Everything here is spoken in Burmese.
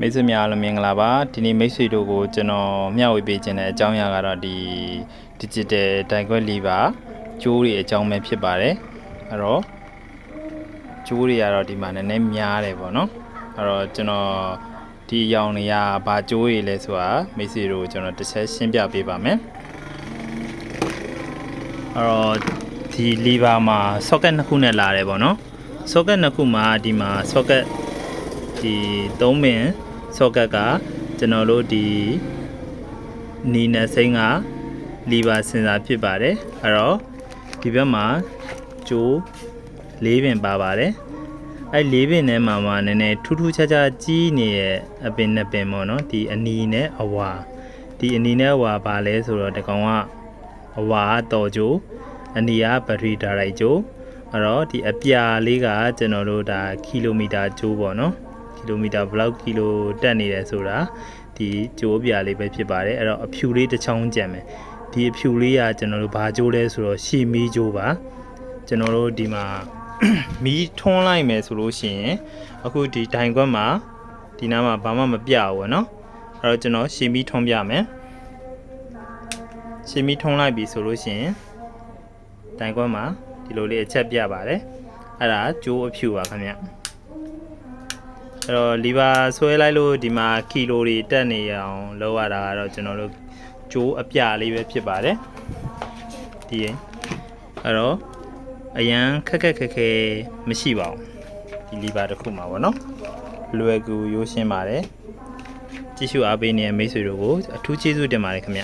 မိတ်ဆွေများလည်းမင်္ဂလာပါဒီနေ့မိတ်ဆွေတို့ကိုကျွန်တော်မျှဝေပေးခြင်းတဲ့အကြောင်းအရာကတော့ဒီ digital တိုင်ခွက်လီပါကျိုးတွေအကြောင်းပဲဖြစ်ပါတယ်အဲ့တော့ကျိုးတွေကတော့ဒီမှာနည်းနည်းများတယ်ပေါ့နော်အဲ့တော့ကျွန်တော်ဒီအရောင်တွေကဘာကျိုးတွေလဲဆိုတာမိတ်ဆွေတို့ကျွန်တော်တစ်ချက်ရှင်းပြပေးပါမယ်အဲ့တော့ဒီလီပါမှာ socket နှစ်ခုနဲ့လာတယ်ပေါ့နော် socket နှစ်ခုမှာဒီမှာ socket ဒီ3ပင် socket ကကျွန်တော်တို့ဒီနီနဲ့စိမ်းကလီပါစင်စာဖြစ်ပါတယ်အဲ့တော့ဒီဘက်မှာကျိုး၄ပင်ပါပါတယ်အဲ့၄ပင်ထဲမှာနည်းနည်းထူးထူးခြားခြားကြီးနေရဲ့အပင်နှစ်ပင်ပေါ့နော်ဒီအနီနဲ့အဝါဒီအနီနဲ့အဝါပါလဲဆိုတော့ဒီကောင်ကအဝါတော်ကျိုးအနီကဘက်ထရီဒါရိုက်ကျိုးအဲ့တော့ဒီအပြာလေးကကျွန်တော်တို့ဒါကီလိုမီတာကျိုးပေါ့နော်ကီလိုမီတာဘယ်လောက်ကီလိုတက်နေတယ်ဆိုတာဒီကျိုးပြာလေးပဲဖြစ်ပါတယ်အဲ့တော့အဖြူလေးတစ်ချောင်းကျန်မယ်ဒီအဖြူလေးကကျွန်တော်တို့ဘာကျိုးလဲဆိုတော့ရှီမီကျိုးပါကျွန်တော်တို့ဒီမှာမီးထွန်းလိုက်မယ်ဆိုလို့ရှိရင်အခုဒီဒိုင်ခွက်မှာဒီနားမှာဘာမှမပြဘူးပေါ့နော်အဲ့တော့ကျွန်တော်ရှီမီးထွန်းပြမယ်ရှီမီးထွန်းလိုက်ပြီဆိုလို့ရှိရင်ဒိုင်ခွက်မှာဒီလိုလေးအချက်ပြပါတယ်အဲ့ဒါကျိုးအဖြူပါခင်ဗျအဲ့တော့လီဗာဆွဲလိုက်လို့ဒီမှာကီလိုတွေတက်နေအောင်လုပ်ရတာကတော့ကျွန်တော်တို့ကျိုးအပြလေးပဲဖြစ်ပါတယ်ဒီအဲ့တော့အရန်ခက်ခဲမရှိပါဘူးဒီလီဗာတစ်ခုမှာပေါ့နော်လွယ်ကူရိုးရှင်းပါတယ်ကြည့်ရှုအားပေးနေတဲ့မိတ်ဆွေတို့ကိုအထူးကျေးဇူးတင်ပါတယ်ခင်ဗျ